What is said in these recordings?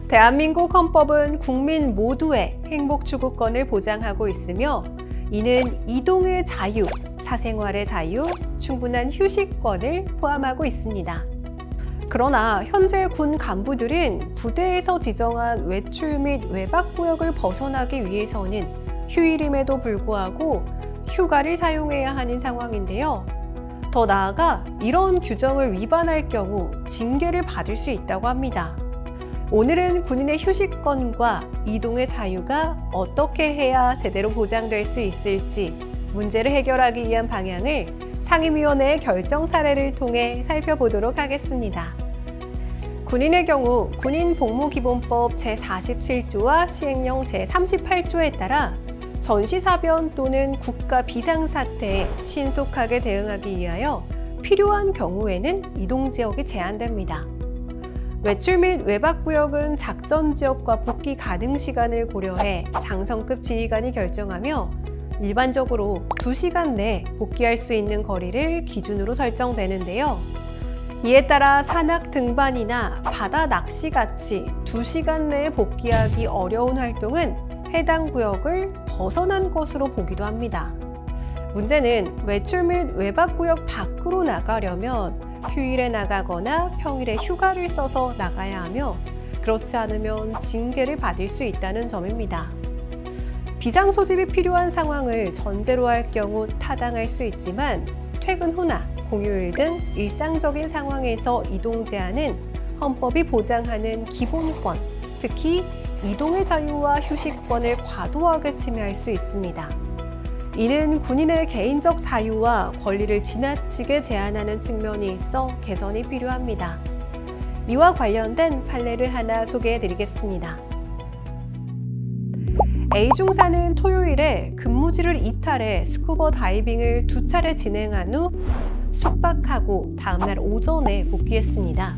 대한민국 헌법은 국민 모두의 행복 추구권을 보장하고 있으며 이는 이동의 자유, 사생활의 자유, 충분한 휴식권을 포함하고 있습니다. 그러나 현재 군 간부들은 부대에서 지정한 외출 및 외박 구역을 벗어나기 위해서는 휴일임에도 불구하고 휴가를 사용해야 하는 상황인데요. 더 나아가 이런 규정을 위반할 경우 징계를 받을 수 있다고 합니다. 오늘은 군인의 휴식권과 이동의 자유가 어떻게 해야 제대로 보장될 수 있을지 문제를 해결하기 위한 방향을 상임위원회의 결정 사례를 통해 살펴보도록 하겠습니다. 군인의 경우 군인복무기본법 제47조와 시행령 제38조에 따라 전시사변 또는 국가 비상사태에 신속하게 대응하기 위하여 필요한 경우에는 이동지역이 제한됩니다. 외출 및 외박구역은 작전지역과 복귀 가능 시간을 고려해 장성급 지휘관이 결정하며 일반적으로 2시간 내에 복귀할 수 있는 거리를 기준으로 설정되는데요. 이에 따라 산악 등반이나 바다 낚시같이 2시간 내에 복귀하기 어려운 활동은 해당 구역을 벗어난 것으로 보기도 합니다. 문제는 외출 및 외박구역 밖으로 나가려면 휴일에 나가거나 평일에 휴가를 써서 나가야 하며 그렇지 않으면 징계를 받을 수 있다는 점입니다. 비상소집이 필요한 상황을 전제로 할 경우 타당할 수 있지만 퇴근 후나 공휴일 등 일상적인 상황에서 이동 제한은 헌법이 보장하는 기본권, 특히 이동의 자유와 휴식권을 과도하게 침해할 수 있습니다. 이는 군인의 개인적 자유와 권리를 지나치게 제한하는 측면이 있어 개선이 필요합니다. 이와 관련된 판례를 하나 소개해 드리겠습니다. A중사는 토요일에 근무지를 이탈해 스쿠버 다이빙을 2차례 진행한 후 숙박하고 다음날 오전에 복귀했습니다.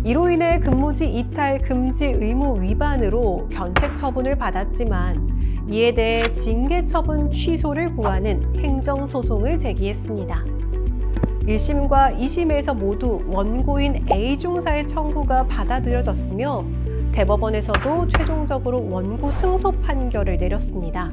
이로 인해 근무지 이탈 금지 의무 위반으로 견책 처분을 받았지만 이에 대해 징계 처분 취소를 구하는 행정소송을 제기했습니다. 1심과 2심에서 모두 원고인 A중사의 청구가 받아들여졌으며 대법원에서도 최종적으로 원고 승소 판결을 내렸습니다.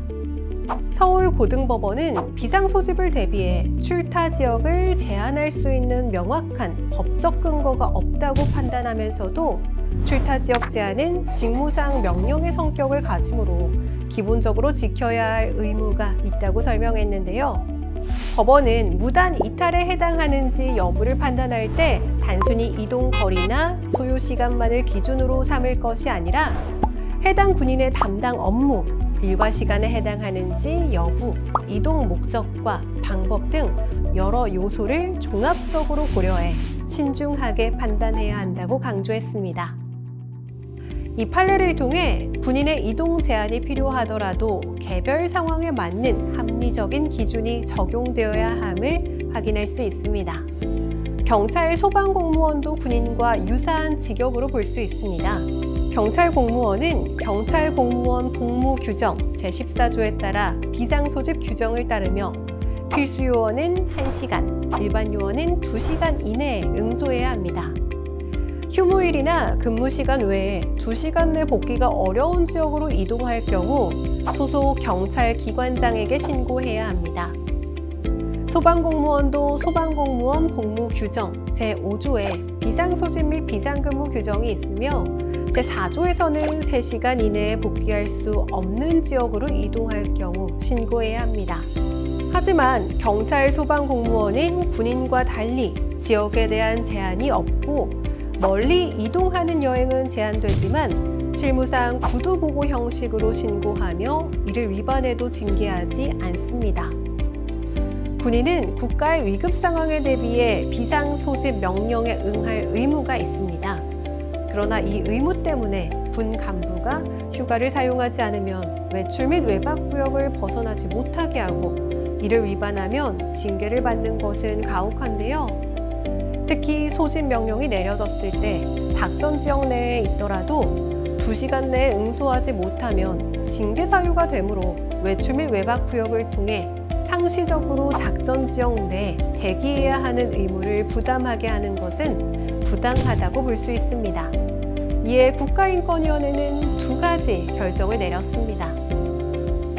서울고등법원은 비상소집을 대비해 출타 지역을 제한할 수 있는 명확한 법적 근거가 없다고 판단하면서도 출타 지역 제한은 직무상 명령의 성격을 가지므로 기본적으로 지켜야 할 의무가 있다고 설명했는데요. 법원은 무단 이탈에 해당하는지 여부를 판단할 때 단순히 이동 거리나 소요 시간만을 기준으로 삼을 것이 아니라 해당 군인의 담당 업무, 일과 시간에 해당하는지 여부, 이동 목적과 방법 등 여러 요소를 종합적으로 고려해 신중하게 판단해야 한다고 강조했습니다. 이 판례를 통해 군인의 이동 제한이 필요하더라도 개별 상황에 맞는 합리적인 기준이 적용되어야 함을 확인할 수 있습니다. 경찰 소방공무원도 군인과 유사한 직역으로 볼 수 있습니다. 경찰 공무원은 경찰 공무원 복무 규정 제14조에 따라 비상소집 규정을 따르며 필수 요원은 1시간, 일반 요원은 2시간 이내에 응소해야 합니다. 휴무일이나 근무시간 외에 2시간 내 복귀가 어려운 지역으로 이동할 경우 소속 경찰 기관장에게 신고해야 합니다. 소방공무원도 소방공무원 복무 규정 제5조에 비상소집 및 비상근무 규정이 있으며 제4조에서는 3시간 이내에 복귀할 수 없는 지역으로 이동할 경우 신고해야 합니다. 하지만 경찰 소방공무원은 군인과 달리 지역에 대한 제한이 없고 멀리 이동하는 여행은 제한되지만 실무상 구두보고 형식으로 신고하며 이를 위반해도 징계하지 않습니다. 군인은 국가의 위급 상황에 대비해 비상소집 명령에 응할 의무가 있습니다. 그러나 이 의무 때문에 군 간부가 휴가를 사용하지 않으면 외출 및 외박 구역을 벗어나지 못하게 하고 이를 위반하면 징계를 받는 것은 가혹한데요. 특히 소집 명령이 내려졌을 때 작전 지역 내에 있더라도 2시간 내에 응소하지 못하면 징계 사유가 되므로 외출 및 외박 구역을 통해 상시적으로 작전 지역 내에 대기해야 하는 의무를 부담하게 하는 것은 부당하다고 볼 수 있습니다. 이에 국가인권위원회는 두 가지 결정을 내렸습니다.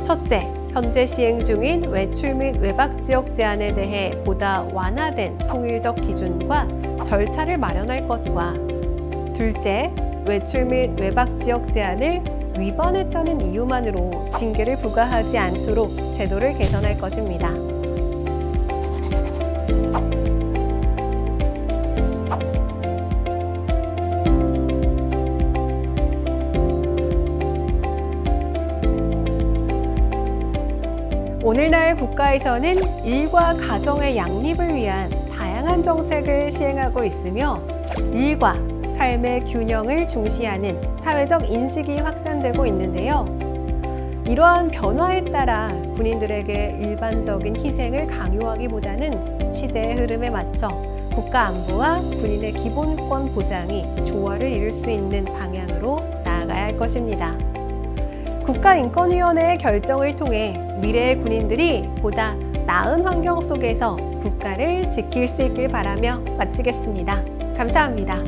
첫째, 현재 시행 중인 외출 및 외박 지역 제한에 대해 보다 완화된 통일적 기준과 절차를 마련할 것과, 둘째, 외출 및 외박 지역 제한을 위반했다는 이유만으로 징계를 부과하지 않도록 제도를 개선할 것입니다. 오늘날 국가에서는 일과 가정의 양립을 위한 다양한 정책을 시행하고 있으며, 일과 삶의 균형을 중시하는 사회적 인식이 확산되고 있는데요. 이러한 변화에 따라 군인들에게 일반적인 희생을 강요하기보다는 시대의 흐름에 맞춰 국가 안보와 군인의 기본권 보장이 조화를 이룰 수 있는 방향으로 나아가야 할 것입니다. 국가인권위원회의 결정을 통해 미래의 군인들이 보다 나은 환경 속에서 국가를 지킬 수 있길 바라며 마치겠습니다. 감사합니다.